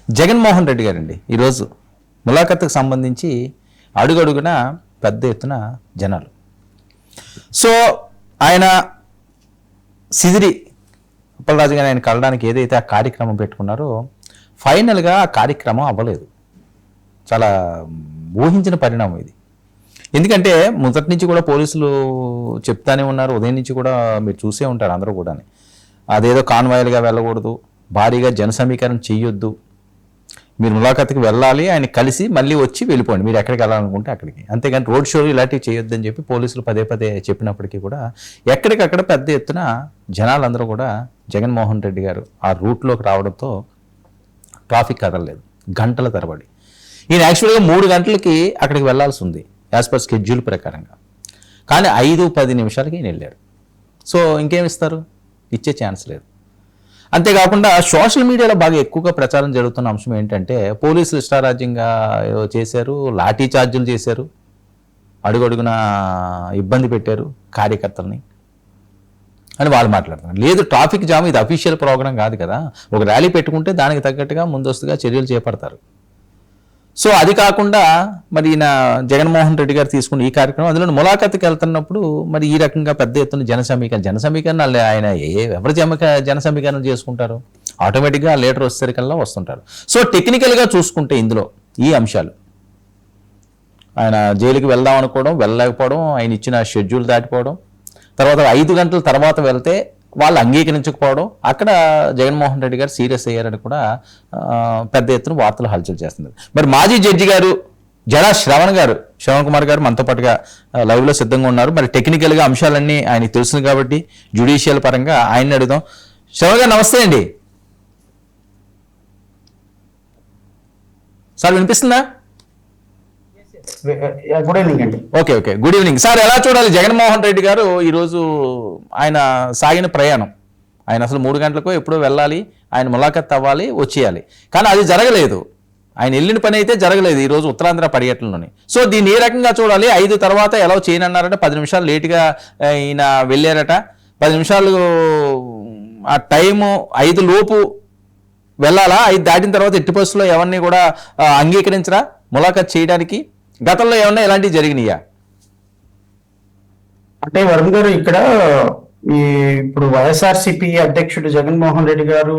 జగన్మోహన్ రెడ్డి గారండి ఈరోజు ములాఖత్కు సంబంధించి అడుగడుగున పెద్ద ఎత్తున జనాలు. సో ఆయన సిదిరి అప్పలరాజు గారిని ఆయన కలడానికి ఏదైతే ఆ కార్యక్రమం పెట్టుకున్నారో ఫైనల్గా ఆ కార్యక్రమం అవ్వలేదు. చాలా ఊహించిన పరిణామం ఇది. ఎందుకంటే మొదటి నుంచి కూడా పోలీసులు చెప్తానే ఉన్నారు, ఉదయం నుంచి కూడా మీరు చూసే ఉంటారు అందరూ కూడా. అదేదో కాన్వాయిల్గా వెళ్ళకూడదు, భారీగా జన సమీకరణ చెయ్యొద్దు, మీరు ములాఖత్కి వెళ్ళాలి, ఆయన కలిసి మళ్ళీ వచ్చి వెళ్ళిపోండి, మీరు ఎక్కడికి వెళ్ళాలనుకుంటే అక్కడికి, అంతేగాని రోడ్ షోలు ఇలాంటివి చేయొద్దని చెప్పి పోలీసులు పదే పదే చెప్పినప్పటికీ కూడా ఎక్కడికక్కడ పెద్ద ఎత్తున జనాలందరూ కూడా జగన్మోహన్ రెడ్డి గారు ఆ రూట్లోకి రావడంతో ట్రాఫిక్ కదలలేదు గంటల తరబడి. ఈయన యాక్చువల్గా 3 గంటలకి అక్కడికి వెళ్లాల్సి ఉంది యాజ్ పర్ స్కెడ్యూల్ ప్రకారంగా, కానీ 5-10 నిమిషాలకి ఈయన వెళ్ళాడు. సో ఇంకేం ఇస్తారు, ఇచ్చే ఛాన్స్ లేదు. అంతేకాకుండా సోషల్ మీడియాలో బాగా ఎక్కువగా ప్రచారం జరుగుతున్న అంశం ఏంటంటే పోలీసులు ఇష్టారాజ్యంగా చేశారు, లాఠీ చార్జీలు చేశారు, అడుగడుగున ఇబ్బంది పెట్టారు కార్యకర్తల్ని అని వాళ్ళు మాట్లాడుతున్నారు. లేదు, ట్రాఫిక్ జామ్ ఇది అఫీషియల్ ప్రోగ్రాం కాదు కదా, ఒక ర్యాలీ పెట్టుకుంటే దానికి తగ్గట్టుగా ముందస్తుగా చర్యలు చేపడతారు. సో అది కాకుండా మరి ఈయన జగన్మోహన్ రెడ్డి గారు తీసుకున్న ఈ కార్యక్రమం, అందులో ములాఖత్కి వెళ్తున్నప్పుడు మరి ఈ రకంగా పెద్ద ఎత్తున జన సమీకరణ ఆయన ఎవరు జన సమీకరణ చేసుకుంటారు, ఆటోమేటిక్గా ఆ లీడర్ వచ్చేసరికల్లా వస్తుంటారు. సో టెక్నికల్గా చూసుకుంటే ఇందులో ఈ అంశాలు, ఆయన జైలుకి వెళ్దాం అనుకోవడం, వెళ్ళలేకపోవడం, ఆయన ఇచ్చిన షెడ్యూల్ దాటిపోవడం, తర్వాత 5 గంటల తర్వాత వెళ్తే వాళ్ళు అంగీకరించకపోవడం, అక్కడ జగన్మోహన్ రెడ్డి గారు సీరియస్ అయ్యారని కూడా పెద్ద ఎత్తున వార్తలు హల్చల్ చేస్తున్నారు. మరి మాజీ జడ్జి గారు జడా శ్రవణ్ కుమార్ గారు మనతో పాటుగా లైవ్లో సిద్ధంగా ఉన్నారు. మరి టెక్నికల్గా అంశాలన్నీ ఆయనకి తెలుసు కాబట్టి జ్యుడిషియల్ పరంగా ఆయన్ని అడుగుదాం. శ్రవణ్ గారు నమస్తే అండి. సార్ వినిపిస్తుందా? గుడ్ ఈవినింగ్ అండి. Okay, good evening sir. ఎలా చూడాలి జగన్మోహన్ రెడ్డి గారు ఈరోజు ఆయన సాగిన ప్రయాణం? ఆయన అసలు 3 గంటలకు ఎప్పుడో వెళ్ళాలి, ఆయన ములాఖత్ అవ్వాలి, వచ్చేయాలి, కానీ అది జరగలేదు. ఆయన వెళ్ళిన పని అయితే జరగలేదు ఈరోజు ఉత్తరాంధ్ర పర్యటనలోని. సో దీన్ని ఏ రకంగా చూడాలి? 5 తర్వాత ఎలా చేయనన్నారట, 10 నిమిషాలు లేటుగా ఈయన వెళ్ళారట, 10 నిమిషాలు ఆ టైము 5 లోపు వెళ్ళాలా, 5 దాటిన తర్వాత ఎట్టి పరిస్థితుల్లో ఎవరిని కూడా అంగీకరించరా ములాఖత్ చేయడానికి? గతంలో ఏమన్నా ఇలాంటివి జరిగినాయా? అంటే వరుణ్ గారు, ఇక్కడ ఇప్పుడు వైఎస్ఆర్సీపీ అధ్యక్షుడు జగన్మోహన్ రెడ్డి గారు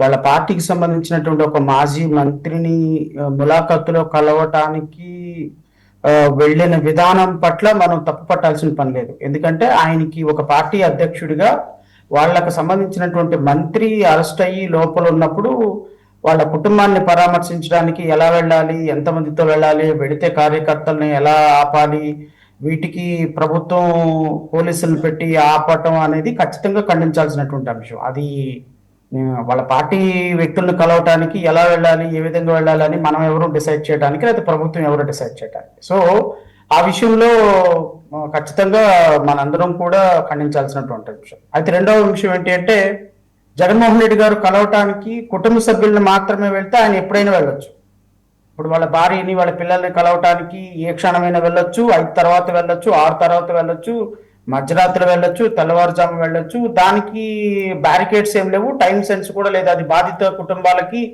వాళ్ళ పార్టీకి సంబంధించినటువంటి ఒక మాజీ మంత్రిని ములాఖత్తులో కలవటానికి వెళ్ళిన విధానం పట్ల మనం తప్పు పట్టాల్సిన పని లేదు. ఎందుకంటే ఆయనకి ఒక పార్టీ అధ్యక్షుడిగా వాళ్ళకు సంబంధించినటువంటి మంత్రి అరెస్ట్ అయ్యి లోపల ఉన్నప్పుడు వాళ్ళ కుటుంబాన్ని పరామర్శించడానికి ఎలా వెళ్ళాలి, ఎంతమందితో వెళ్ళాలి, వెళితే కార్యకర్తల్ని ఎలా ఆపాలి, వీటికి ప్రభుత్వం పోలీసులను పెట్టి ఆపటం అనేది ఖచ్చితంగా ఖండించాల్సినటువంటి అంశం. అది వాళ్ళ పార్టీ వ్యక్తులను కలవటానికి ఎలా వెళ్ళాలి, ఏ విధంగా వెళ్ళాలి అని మనం ఎవరు డిసైడ్ చేయడానికి, లేదా ప్రభుత్వం ఎవరు డిసైడ్ చేయడానికి. సో ఆ విషయంలో ఖచ్చితంగా మనందరం కూడా ఖండించాల్సినటువంటి అంశం. అయితే రెండవ విషయం ఏంటి అంటే, జగన్మోహన్ రెడ్డి గారు కలవటానికి కుటుంబ సభ్యులను మాత్రమే వెళ్తే ఆయన ఎప్పుడైనా వెళ్ళొచ్చు. ఇప్పుడు వాళ్ళ భార్యని, వాళ్ళ పిల్లల్ని కలవటానికి ఏ క్షణమైనా వెళ్ళొచ్చు, 5 తర్వాత వెళ్ళొచ్చు, 6 తర్వాత వెళ్ళొచ్చు, మధ్యరాత్రి వెళ్ళొచ్చు, తెల్లవారుజాము వెళ్ళొచ్చు. దానికి బ్యారికేడ్స్ ఏం లేవు, టైం సెన్స్ కూడా లేదు. అది బాధిత కుటుంబాలకి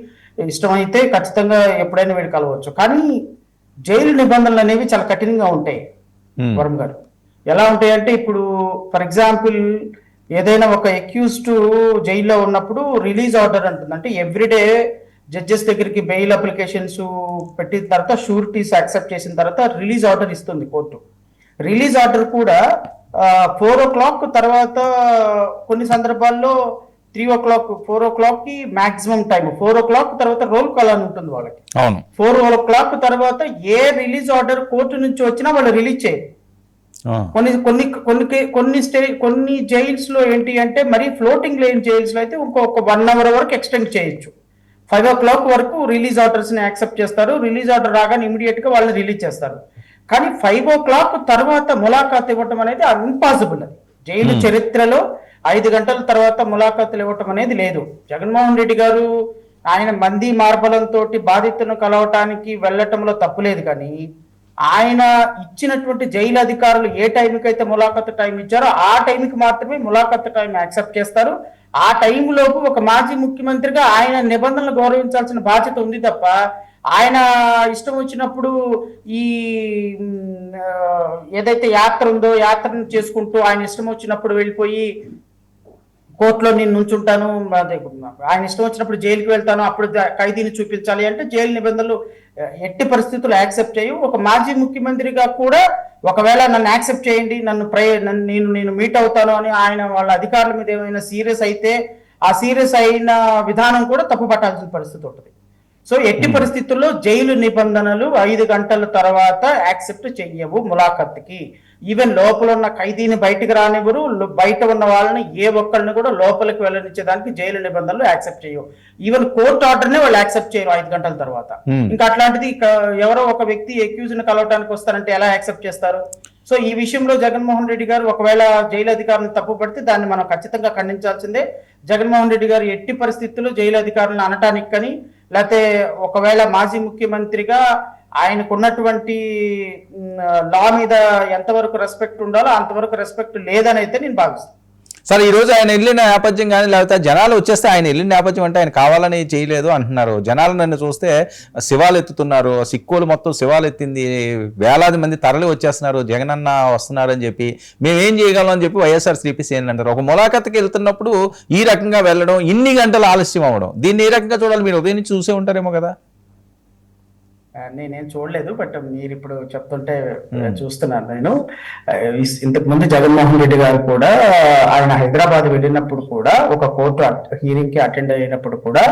ఇష్టమైతే ఖచ్చితంగా ఎప్పుడైనా వీళ్ళు కలవచ్చు. కానీ జైలు నిబంధనలు అనేవి చాలా కఠినంగా ఉంటాయి వరుణ్ గారు. ఎలా ఉంటాయంటే, ఇప్పుడు ఫర్ ఎగ్జాంపుల్ ఏదైనా ఒక అక్యూజ్డ్ జైల్లో ఉన్నప్పుడు రిలీజ్ ఆర్డర్ అంటుంది. అంటే ఎవ్రీడే జడ్జెస్ దగ్గరికి బెయిల్ అప్లికేషన్స్ పెట్టిన తర్వాత, షూరిటీస్ యాక్సెప్ట్ చేసిన తర్వాత రిలీజ్ ఆర్డర్ ఇస్తుంది కోర్టు. రిలీజ్ ఆర్డర్ కూడా 4 o'clock తర్వాత, కొన్ని సందర్భాల్లో 3 o'clock, 4 o'clockకి మాక్సిమం టైం, 4 o'clock తర్వాత రోల్ కాల్ అని ఉంటుంది వాళ్ళకి. 4 o'clock తర్వాత ఏ రిలీజ్ ఆర్డర్ కోర్టు నుంచి వచ్చినా వాళ్ళు రిలీజ్ చేయరు. కొన్ని జైల్స్ లో ఏంటి అంటే, మరి ఫ్లోటింగ్ లేని జైల్స్ లో అయితే ఇంకొక 1 hour వరకు ఎక్స్టెండ్ చేయొచ్చు. 5 o'clock వరకు రిలీజ్ ఆర్డర్స్ ని యాక్సెప్ట్ చేస్తారు. రిలీజ్ ఆర్డర్ రాగానే ఇమీడియట్ గా వాళ్ళని రిలీజ్ చేస్తారు. కానీ 5 o'clock తర్వాత ములాఖాత్ ఇవ్వటం అనేది ఇంపాసిబుల్. అది జైలు చరిత్రలో 5 గంటల తర్వాత ములాఖాతులు ఇవ్వటం అనేది లేదు. జగన్మోహన్ రెడ్డి గారు ఆయన మంది మార్బలంతో బాధితులను కలవటానికి వెళ్ళటంలో తప్పులేదు, కానీ ఆయన ఇచ్చినటువంటి జైలు అధికారులు ఏ టైంకి అయితే ములాఖత్ టైం ఇచ్చారో ఆ టైంకి మాత్రమే ములాఖత్ టైం యాక్సెప్ట్ చేస్తారు. ఆ టైంలోపు ఒక మాజీ ముఖ్యమంత్రిగా ఆయన నిబంధనలు గౌరవించాల్సిన బాధ్యత ఉంది తప్ప ఆయన ఇష్టం వచ్చినప్పుడు ఈ ఏదైతే యాత్ర ఉందో యాత్రను చేసుకుంటూ ఆయన ఇష్టం వచ్చినప్పుడు వెళ్ళిపోయి కోర్టులో నేను నుంచుంటాను, ఆయన ఇష్టం వచ్చినప్పుడు జైలుకి వెళ్తాను, అప్పుడు ఖైదీని చూపించాలి అంటే జైలు నిబంధనలు ఎట్టి పరిస్థితులు యాక్సెప్ట్ చేయవు. ఒక మాజీ ముఖ్యమంత్రిగా కూడా ఒకవేళ నన్ను యాక్సెప్ట్ చేయండి, నేను మీట్ అవుతాను అని ఆయన వాళ్ళ అధికారుల మీద ఏమైనా సీరియస్ అయితే ఆ సీరియస్ అయిన విధానం కూడా తప్పు పట్టాల్సిన పరిస్థితి ఉంటుంది. సో ఎట్టి పరిస్థితుల్లో జైలు నిబంధనలు 5 గంటల తర్వాత యాక్సెప్ట్ చెయ్యవు ములాఖత్కి. ఈవెన్ లోపల ఉన్న ఖైదీని బయటికి రానివ్వరు, బయట ఉన్న వాళ్ళని ఏ ఒక్కరిని కూడా లోపలికి వెళ్ళనిచ్చేదానికి జైలు నిబంధనలు యాక్సెప్ట్ చేయవు. ఈవెన్ కోర్టు ఆర్డర్నే వాళ్ళు యాక్సెప్ట్ చేయరు 5 గంటల తర్వాత. ఇంకా అట్లాంటిది ఎవరో ఒక వ్యక్తి అక్యూజ్ ని కలవటానికి వస్తారంటే ఎలా యాక్సెప్ట్ చేస్తారు? సో ఈ విషయంలో జగన్మోహన్ రెడ్డి గారు ఒకవేళ జైలు అధికారులను తప్పు పడితే దాన్ని మనం ఖచ్చితంగా ఖండించాల్సిందే. జగన్మోహన్ రెడ్డి గారు ఎట్టి పరిస్థితుల్లో జైలు అధికారులను అనటానికి కానీ, లేకపోతే ఒకవేళ మాజీ ముఖ్యమంత్రిగా ఆయనకు ఉన్నటువంటి లా మీద ఎంతవరకు రెస్పెక్ట్ ఉండాలో అంతవరకు రెస్పెక్ట్ లేదని అయితే నేను భావిస్తాను. సరే, ఈరోజు ఆయన వెళ్ళిన నేపథ్యం కానీ లేకపోతే జనాలు వచ్చేస్తే ఆయన వెళ్ళిన నేపథ్యం అంటే ఆయన కావాలని చేయలేదు అంటున్నారు. జనాలు నన్ను చూస్తే శివాలు ఎత్తుతున్నారు, సిక్కులు మొత్తం శివాలు ఎత్తింది, వేలాది మంది తరలి వచ్చేస్తున్నారు, జగనన్న వస్తున్నారు అని చెప్పి మేమేం చేయగలం అని చెప్పి వైఎస్ఆర్సీపీ శ్రేణులు అంటారు. ఒక ములాఖత్కి వెళ్తున్నప్పుడు ఈ రకంగా వెళ్ళడం, ఇన్ని గంటలు ఆలస్యం అవ్వడం, దీన్ని ఏ రకంగా చూడాలి? మీరు ఉదయం నుంచి చూసే ఉంటారేమో కదా. నేనేం చూడలేదు, బట్ మీరు ఇప్పుడు చెప్తుంటే చూస్తున్నాను. నేను ఇంతకు ముందు జగన్మోహన్ రెడ్డి గారు కూడా ఆయన హైదరాబాద్ వెళ్ళినప్పుడు కూడా ఒక కోర్టు హీరింగ్ కి అటెండ్ అయినప్పుడు కూడా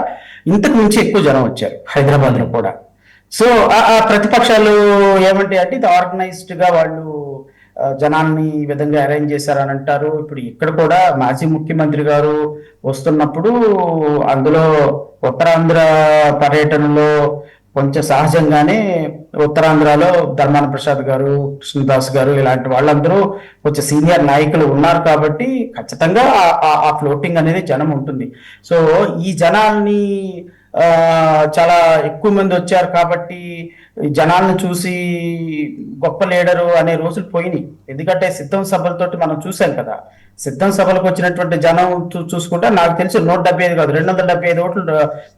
ఇంతకు మించి ఎక్కువ జనం వచ్చారు హైదరాబాద్ లో కూడా. సో ఆ ప్రతిపక్షాలు ఏమంటే అంటే ఇది ఆర్గనైజ్డ్ గా వాళ్ళు జనాల్ని ఈ విధంగా అరేంజ్ చేశారని అంటారు. ఇప్పుడు ఇక్కడ కూడా మాజీ ముఖ్యమంత్రి గారు వస్తున్నప్పుడు అందులో ఉత్తరాంధ్ర పర్యటనలో కొంచెం సహజంగానే ఉత్తరాంధ్రలో ధర్మాన ప్రసాద్ గారు, కృష్ణదాస్ గారు ఇలాంటి వాళ్ళందరూ కొంచెం సీనియర్ నాయకులు ఉన్నారు కాబట్టి ఖచ్చితంగా ఆ ఫ్లోటింగ్ అనేది జనం ఉంటుంది. సో ఈ జనాల్ని చాలా ఎక్కువ మంది వచ్చారు కాబట్టి జనాలను చూసి గొప్ప లీడరు అనే రోజులు పోయినాయి. ఎందుకంటే సిద్ధం సభలతోటి మనం చూసాం కదా, సిద్ధం సభలకు వచ్చినటువంటి జనం చూసుకుంటే నాకు తెలిసి 175 కాదు 275 ఓట్లు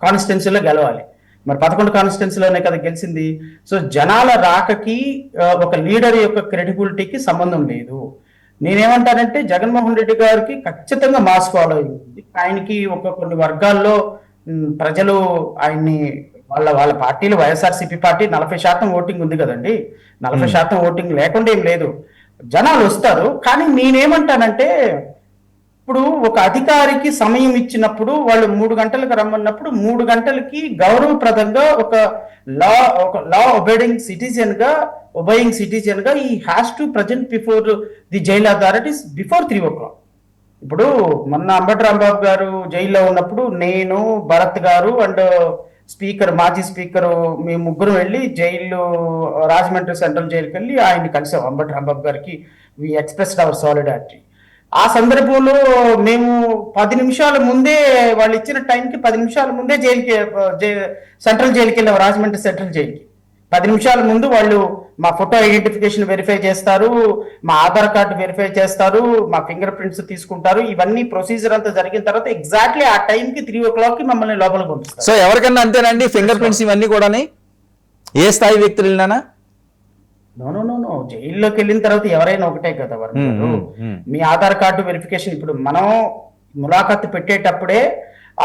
కాన్స్టిట్యున్సీలో గెలవాలి. మరి 11 కాన్స్టిట్యున్సీలోనే కదా గెలిచింది. సో జనాల రాకకి ఒక లీడర్ యొక్క క్రెడిబిలిటీకి సంబంధం లేదు. నేనేమంటానంటే జగన్మోహన్ రెడ్డి గారికి ఖచ్చితంగా మాస్ ఫాలోయింగ్ ఉంది. ఆయనకి కొన్ని వర్గాల్లో ప్రజలు ఆయన్ని వాళ్ళ పార్టీలు వైఎస్ఆర్సీపీ పార్టీ 40% ఓటింగ్ ఉంది కదండి. 40% ఓటింగ్ లేకుండా ఏం లేదు, జనాలు వస్తారు. కానీ నేనేమంటానంటే ఇప్పుడు ఒక అధికారికి సమయం ఇచ్చినప్పుడు వాళ్ళు 3 గంటలకు రమ్మన్నప్పుడు 3 గంటలకి గౌరవప్రదంగా ఒక లా ఒబేయింగ్ సిటిజన్ గా ఈ has to present before the jail authorities before 3 o'clock. ఇప్పుడు మొన్న అంబటి రాంబాబు గారు జైల్లో ఉన్నప్పుడు నేను, భరత్ గారు అండ్ మాజీ స్పీకరు మేము ముగ్గురు వెళ్ళి రాజమండ్రి సెంట్రల్ జైలుకి వెళ్ళి ఆయన్ని కలిసాం. అంబటి రాంబాబు గారికి వి ఎక్స్ప్రెస్డ్ అవర్ సాలిడారిటీ. ఆ సందర్భంలో మేము 10 నిమిషాల ముందే వాళ్ళు ఇచ్చిన టైంకి 10 నిమిషాల ముందే సెంట్రల్ జైలుకి వెళ్ళాం, రాజమండ్రి సెంట్రల్ జైలుకి. 10 నిమిషాల ముందు వాళ్ళు మా ఫోటో ఐడెంటిఫికేషన్ వెరిఫై చేస్తారు, మా ఆధార్ కార్డు వెరిఫై చేస్తారు, మా ఫింగర్ ప్రింట్స్ తీసుకుంటారు. ఇవన్నీ ప్రొసీజర్ అంతా జరిగిన తర్వాత ఎగ్జాక్ట్లీ ఆ టైంకి 3 o'clock మమ్మల్ని లోపలికి పంపిస్తారు. సో ఎవరికన్నా అంతేనండి ఫింగర్ ప్రింట్స్ ఇవన్నీ కూడా ఏ స్థాయి వ్యక్తులు వెళ్ళినా? నో జైల్లోకి వెళ్ళిన తర్వాత ఎవరైనా ఒకటే కదా వర్మ. మీ ఆధార్ కార్డు వెరిఫికేషన్ ఇప్పుడు మనం ములాఖత్తు పెట్టేటప్పుడే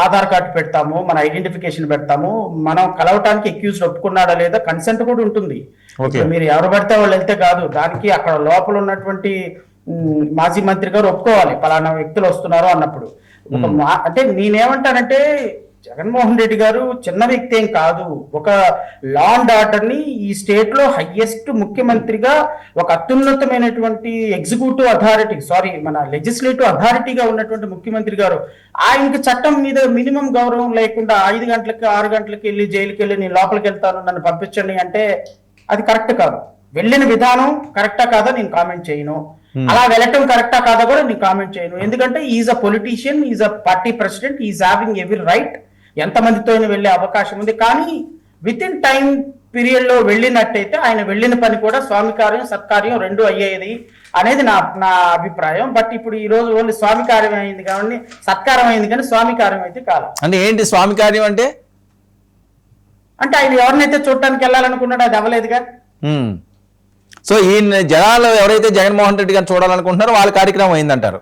ఆధార్ కార్డు పెడతాము, మన ఐడెంటిఫికేషన్ పెడతాము, మనం కలవటానికి అక్యూజ్డ్ ఒప్పుకున్నాడా లేదా కన్సెంట్ కూడా ఉంటుంది. మీరు ఎవరు పడితే వాళ్ళు వెళ్తే కాదు, దానికి అక్కడ లోపల ఉన్నటువంటి మాజీ మంత్రి గారు ఒప్పుకోవాలి పలానా వ్యక్తులు వస్తున్నారు అన్నప్పుడు. అంటే నేనేమంటానంటే జగన్మోహన్ రెడ్డి గారు చిన్న వ్యక్తి ఏం కాదు, ఒక లా అండ్ ఆర్డర్ ని ఈ స్టేట్ లో హైయెస్ట్ ముఖ్యమంత్రిగా ఒక అత్యున్నతమైనటువంటి ఎగ్జిక్యూటివ్ అథారిటీ మన లెజిస్లేటివ్ అథారిటీగా ఉన్నటువంటి ముఖ్యమంత్రి గారు ఆయనకి చట్టం మీద మినిమం గౌరవం లేకుండా 5 గంటలకి 6 గంటలకి వెళ్ళి జైలుకి వెళ్ళి నేను లోపలికి వెళ్తాను నన్ను పంపించండి అంటే అది కరెక్ట్ కాదు. వెళ్ళిన విధానం కరెక్టా కాదా నేను కామెంట్ చేయను, అలా వెళ్ళటం కరెక్టా కాదా కూడా నేను కామెంట్ చేయను. ఎందుకంటే is a politician, is a party president, is having every right, ఎంతమందితో వెళ్ళే అవకాశం ఉంది. కానీ విత్ ఇన్ టైం పీరియడ్ లో వెళ్ళినట్టయితే ఆయన వెళ్ళిన పని కూడా స్వామి కార్యం సత్కార్యం 2 అయ్యేది. అనేది నా అభిప్రాయం. బట్ ఇప్పుడు ఈ రోజు ఓన్లీ స్వామి కార్యం అయింది కాబట్టి సత్కారం అయింది కానీ స్వామి కార్యం అయితే కాదు. అంటే ఏంటి స్వామి కార్యం అంటే? అంటే ఆయన ఎవరినైతే చూడటానికి వెళ్ళాలనుకున్నాడో అది అవ్వలేదుగా. సో ఈ జనాలు ఎవరైతే జగన్మోహన్ రెడ్డి గారిని చూడాలనుకుంటున్నారో వాళ్ళ కార్యక్రమం అయిందంటారు.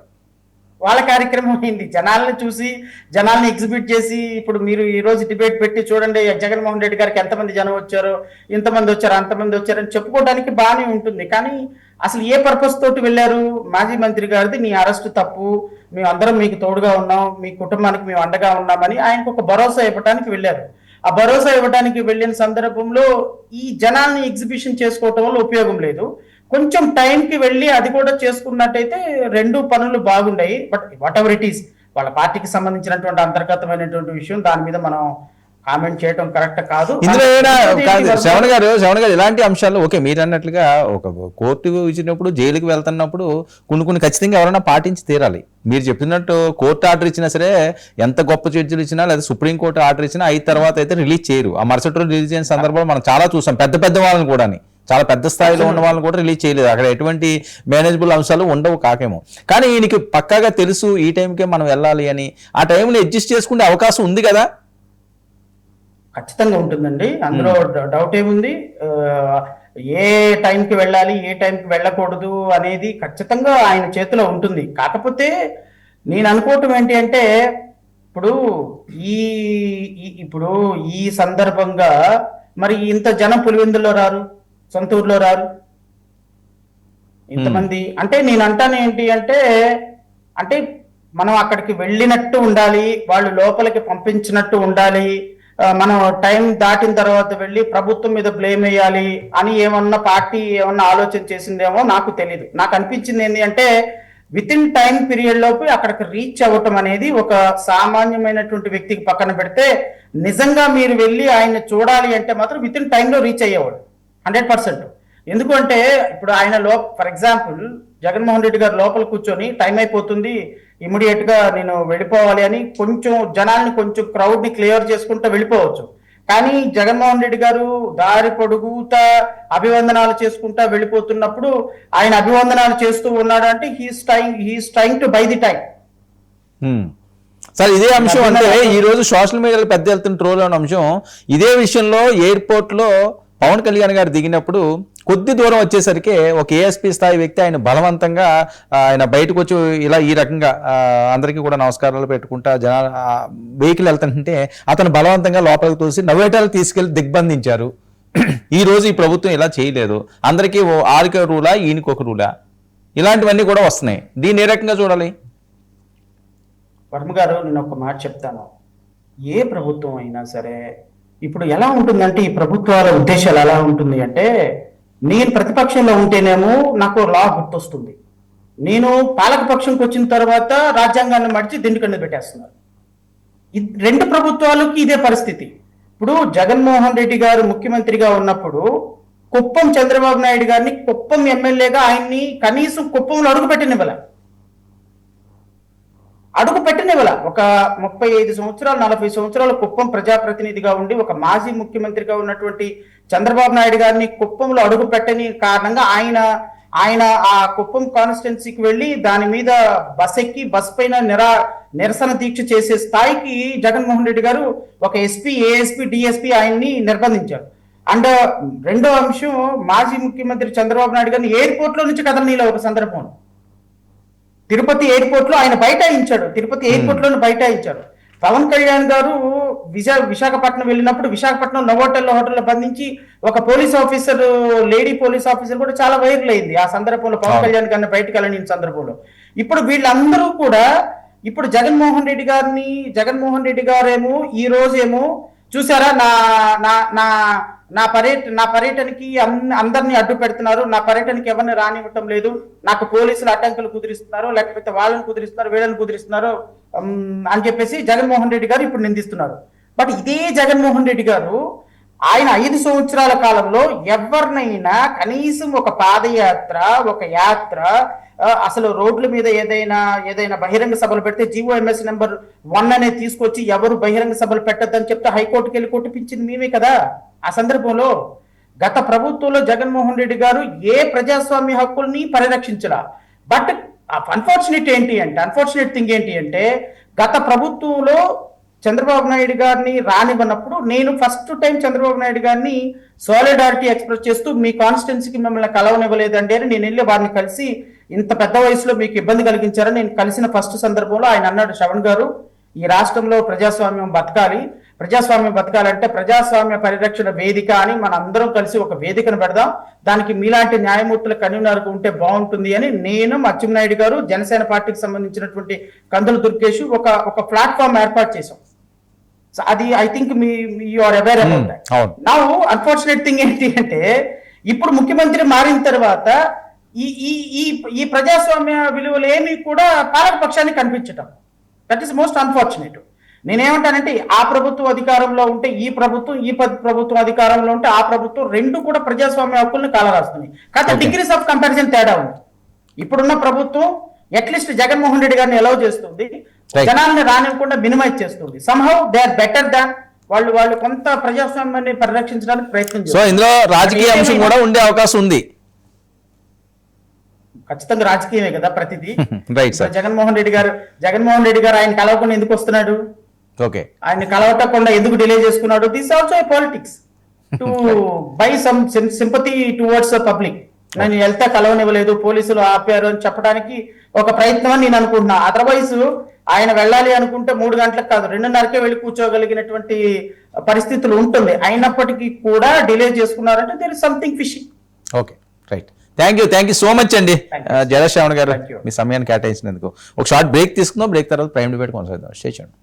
వాళ్ళ కార్యక్రమం అయింది. జనాల్ని చూసి జనాల్ని ఎగ్జిబిట్ చేసి ఇప్పుడు మీరు ఈ రోజు డిబేట్ పెట్టి చూడండి జగన్మోహన్ రెడ్డి గారికి ఎంతమంది జనం వచ్చారో, ఇంతమంది వచ్చారు అంతమంది వచ్చారని చెప్పుకోవడానికి బాగానే ఉంటుంది. కానీ అసలు ఏ పర్పస్ తోటి వెళ్ళారు? మాజీ మంత్రి గారిది నీ అరెస్ట్ తప్పు, మేము అందరం మీకు తోడుగా ఉన్నాం, మీ కుటుంబానికి మేము అండగా ఉన్నామని ఆయనకు ఒక భరోసా ఇవ్వడానికి వెళ్ళారు. ఆ భరోసా ఇవ్వడానికి వెళ్ళిన సందర్భంలో ఈ జనాల్ని ఎగ్జిబిషన్ చేసుకోవటం వల్ల ఉపయోగం లేదు. కొంచెం టైంకి వెళ్ళి అది కూడా చేసుకున్నట్టయితే రెండు పనులు బాగుండాయి. But whatever it is, వాళ్ళ పార్టీకి సంబంధించినటువంటి అంతర్గతమైనటువంటి విషయం, దాని మీద మనం కామెంట్ చేయడం కరెక్ట్ కాదు. ఇందులో శ్రవణ్ గారు ఇలాంటి అంశాలు ఓకే, మీరు అన్నట్లుగా ఒక కోర్టు ఇచ్చినప్పుడు జైలుకి వెళ్తున్నప్పుడు కొన్ని ఖచ్చితంగా ఎవరైనా పాటించి తీరాలి. మీరు చెప్పినట్టు కోర్టు ఆర్డర్ ఇచ్చినా సరే, ఎంత గొప్ప జడ్జిలు ఇచ్చినా లేదా సుప్రీంకోర్టు ఆర్డర్ ఇచ్చినా 5 తర్వాత అయితే రిలీజ్ చేయరు. ఆ మరుసటి రోజు రిలీజ్ అయిన సందర్భాలు మనం చాలా చూసాం. పెద్ద వాళ్ళని కూడా, చాలా పెద్ద స్థాయిలో ఉన్న వాళ్ళని కూడా రిలీజ్ చేయలేదు. అక్కడ ఎటువంటి మేనేజబుల్ అంశాలు ఉండవు కాకేమో. కానీ ఈయనకి పక్కాగా తెలుసు ఈ టైంకే మనం వెళ్ళాలి అని. ఆ టైంని అడ్జస్ట్ చేసుకునే అవకాశం ఉంది కదా? ఖచ్చితంగా ఉంటుందండి, అందులో డౌట్ ఏముంది. ఏ టైంకి వెళ్ళాలి ఏ టైంకి వెళ్ళకూడదు అనేది ఖచ్చితంగా ఆయన చేతిలో ఉంటుంది. కాకపోతే నేను అనుకోవటం ఏంటి అంటే ఇప్పుడు ఈ సందర్భంగా మరి ఇంత జనం పులివెందుల్లో రారు, సొంత ఊర్లో రారు ఇంతమంది. అంటే నేను అంటాను ఏంటి అంటే మనం అక్కడికి వెళ్ళినట్టు ఉండాలి, వాళ్ళు లోపలికి పంపించినట్టు ఉండాలి. మనం టైం దాటిన తర్వాత వెళ్ళి ప్రభుత్వం మీద బ్లేమ్ వేయాలి అని ఏమన్నా పార్టీ ఏమన్నా ఆలోచన చేసిందేమో నాకు తెలీదు. నాకు అనిపించింది ఏంటి అంటే విత్ ఇన్ టైం పీరియడ్ లోపు అక్కడికి రీచ్ అవ్వటం అనేది ఒక సామాన్యమైనటువంటి వ్యక్తికి పక్కన పెడితే, నిజంగా మీరు వెళ్ళి ఆయన చూడాలి అంటే మాత్రం విత్ ఇన్ టైంలో రీచ్ అయ్యేవాడు 100%. ఎందుకంటే ఇప్పుడు ఆయన ఫర్ ఎగ్జాంపుల్ జగన్మోహన్ రెడ్డి గారు లోపల కూర్చొని టైం అయిపోతుంది ఇమీడియట్ గా నేను వెళ్ళిపోవాలి అని కొంచెం జనాల్ని కొంచెం క్రౌడ్ ని క్లియర్ చేసుకుంటూ వెళ్ళిపోవచ్చు. కానీ జగన్మోహన్ రెడ్డి గారు దారి పొడుగుతా అభివందనాలు చేసుకుంటా వెళ్ళిపోతున్నప్పుడు ఆయన అభివందనాలు చేస్తూ ఉన్నాడు అంటే he's trying to buy the time. Sir ఇదే అంశం అంటే ఈ రోజు సోషల్ మీడియాలో పెద్ద ఎత్తున ట్రోల్ అయిన అంశం ఇదే విషయంలో. ఎయిర్పోర్ట్ లో పవన్ కళ్యాణ్ గారు దిగినప్పుడు కొద్ది దూరం వచ్చేసరికి ఒక ఏఎస్పీ స్థాయి వ్యక్తి ఆయన బలవంతంగా ఆయన బయటకు వచ్చి ఇలా ఈ రకంగా అందరికీ కూడా నమస్కారాలు పెట్టుకుంటా జనాలు వెహికల్ వెళ్తుంటే అతను బలవంతంగా లోపలికి తోసి నవ్వేటాలు తీసుకెళ్లి దిగ్బంధించారు. ఈ రోజు ఈ ప్రభుత్వం ఇలా చేయలేదు. అందరికీ ఆరిక రూలా ఈయనకి ఒక రూలా, ఇలాంటివన్నీ కూడా వస్తున్నాయి. దీన్ని ఏ రకంగా చూడాలి? వర్మ గారు నేను ఒక మాట చెప్తాను. ఏ ప్రభుత్వం అయినా సరే ఇప్పుడు ఎలా ఉంటుందంటే ఈ ప్రభుత్వాల ఉద్దేశాలు ఎలా ఉంటుంది అంటే, నేను ప్రతిపక్షంలో ఉంటేనేమో నాకు లా గుర్తొస్తుంది, నేను పాలకపక్షంకి వచ్చిన తర్వాత రాజ్యాంగాన్ని మడిచి దిండుకన్ను పెట్టేస్తున్నారు. రెండు ప్రభుత్వాలకి ఇదే పరిస్థితి. ఇప్పుడు జగన్మోహన్ రెడ్డి గారు ముఖ్యమంత్రిగా ఉన్నప్పుడు కుప్పం చంద్రబాబు నాయుడు గారిని కుప్పం ఎమ్మెల్యేగా ఆయన్ని కనీసం కుప్పంలో అడుగు పెట్టినవల ఒక 35 సంవత్సరాలు 40 సంవత్సరాలు కుప్పం ప్రజాప్రతినిధిగా ఉండి ఒక మాజీ ముఖ్యమంత్రిగా ఉన్నటువంటి చంద్రబాబు నాయుడు గారిని కుప్పంలో అడుగు పెట్టని కారణంగా ఆయన ఆ కుప్పం కాన్స్టిట్యున్సీకి వెళ్ళి దాని మీద బస్ ఎక్కి బస్ పైన నిరసన దీక్ష చేసే స్థాయికి జగన్మోహన్ రెడ్డి గారు ఒక ఎస్పీ ఏఎస్పీ డిఎస్పీ ఆయన్ని నిర్బంధించారు. అండ్ రెండో అంశం, మాజీ ముఖ్యమంత్రి చంద్రబాబు నాయుడు గారిని ఎయిర్పోర్ట్ లో నుంచి కదలనీలో ఒక సందర్భం తిరుపతి ఎయిర్పోర్ట్ లో ఆయన బైఠాయించాడు. తిరుపతి ఎయిర్పోర్ట్ లోనే బైఠాయించాడు. పవన్ కళ్యాణ్ గారు విశాఖపట్నం వెళ్ళినప్పుడు విశాఖపట్నం హోటల్లో బంధించి ఒక police officer, lady police officer కూడా చాలా వైరల్ అయింది ఆ సందర్భంలో, పవన్ కళ్యాణ్ గారిని బయటకు వెళ్ళని సందర్భంలో. ఇప్పుడు వీళ్ళందరూ కూడా ఇప్పుడు జగన్మోహన్ రెడ్డి గారేమో ఈ రోజేమో చూసారా నా పర్యటనకి అందరినీ అడ్డు పెడుతున్నారు, నా పర్యటనకి ఎవరిని రానివ్వటం లేదు, నాకు పోలీసులు అడ్డంకులు కుదిరిస్తున్నారు, లేకపోతే వాళ్ళని కుదిరిస్తున్నారు వీళ్ళని కుదిరిస్తున్నారు అని చెప్పేసి జగన్మోహన్ రెడ్డి గారు ఇప్పుడు నిందిస్తున్నారు. బట్ ఇదే జగన్మోహన్ రెడ్డి గారు ఆయన 5 సంవత్సరాల కాలంలో ఎవరినైనా కనీసం ఒక పాదయాత్ర, ఒక యాత్ర, అసలు రోడ్ల మీద ఏదైనా బహిరంగ సభలు పెడితే GOMS నెంబర్ 1 అనేది తీసుకొచ్చి ఎవరు బహిరంగ సభలు పెట్టద్దని చెప్తే హైకోర్టుకి వెళ్ళి కొట్టిపించింది మేమే కదా ఆ సందర్భంలో. గత ప్రభుత్వంలో జగన్మోహన్ రెడ్డి గారు ఏ ప్రజాస్వామ్య హక్కుల్ని పరిరక్షించరా. బట్ అన్ఫార్చునేట్ థింగ్ ఏంటి అంటే గత ప్రభుత్వంలో చంద్రబాబు నాయుడు గారిని రానివ్వనప్పుడు నేను ఫస్ట్ టైం చంద్రబాబు నాయుడు గారిని సాలిడారిటీ ఎక్స్ప్రెస్ చేస్తూ మీ కాన్స్టిట్యున్సీకి మిమ్మల్ని కలవనివ్వలేదండి అని నేను వెళ్ళి వారిని కలిసి, ఇంత పెద్ద వయసులో మీకు ఇబ్బంది కలిగించారని నేను కలిసిన ఫస్ట్ సందర్భంలో ఆయన అన్నాడు, శ్రవణ్ గారు ఈ రాష్ట్రంలో ప్రజాస్వామ్యం బతకాలంటే ప్రజాస్వామ్య పరిరక్షణ వేదిక అని మన అందరం కలిసి ఒక వేదికను పెడదాం, దానికి మీలాంటి న్యాయమూర్తుల కన్వీనర్గా ఉంటే బాగుంటుంది అని నేను, అచ్చెన్నాయుడు గారు, జనసేన పార్టీకి సంబంధించినటువంటి కందుల దుర్గేష్ ఒక ప్లాట్ఫామ్ ఏర్పాటు చేశాం. అది I think you are aware about that. Now unfortunate thing ఏంటి అంటే ఇప్పుడు ముఖ్యమంత్రి మారిన తర్వాత ఈ ప్రజాస్వామ్య విలువలు ఏమి కూడా పాలక పక్షానికి కనిపించటం, దట్ ఈస్ మోస్ట్ అన్ఫార్చునేట్. నేనేమంటానంటే ఆ ప్రభుత్వం అధికారంలో ఉంటే ఈ ప్రభుత్వం అధికారంలో ఉంటే ఆ ప్రభుత్వం రెండు కూడా ప్రజాస్వామ్య హక్కుల్ని కాలరాస్తున్నాయి. కాకపోతే డిగ్రీస్ ఆఫ్ కంపారిజన్ తేడా ఉంది. ఇప్పుడున్న ప్రభుత్వం అట్లీస్ట్ జగన్మోహన్ రెడ్డి గారిని అలౌ చేస్తుంది, జనాల్ని రానివ్వకుండా మినిమైజ్ చేస్తుంది. Somehow they are better than వాళ్ళు కొంత ప్రజాస్వామ్యాన్ని పరిరక్షించడానికి ప్రయత్నం చేస్తారు. సో ఇందులో రాజకీయ అంశం కూడా ఉండే అవకాశం ఉంది. ఖచ్చితంగా రాజకీయమే కదా ప్రతిదీ. Right sir. జగన్మోహన్ రెడ్డి గారు ఆయన కలవకుండా ఎందుకు వస్తున్నాడు? ఓకే, ఆయన కలవటకుండా ఎందుకు డిలే చేసుకున్నాడు? This also politics to buy some sympathy towards public. నేను వెళ్తే కలవనివ్వలేదు, పోలీసులు ఆపారు అని చెప్పడానికి ఒక ప్రయత్నం అని నేను అనుకుంటున్నా. అదర్వైజ్ ఆయన వెళ్ళాలి అనుకుంటే 3 గంటలకు కాదు 2:30కే వెళ్ళి కూర్చోగలిగినటువంటి పరిస్థితులు ఉంటుంది. అయినప్పటికీ కూడా డిలే చేసుకున్నారంటే there is something fishy. Okay, right. Thank you so much అండి జయశ్రావణ్ గారు, మీ సమయాన్ని కేటాయించినందుకు. ఒక షార్ట్ బ్రేక్ తీసుకుందాం, బ్రేక్ తర్వాత ప్రైమ్ డిబేట్ కొనసాగిద్దాం. స్టే చేయండి.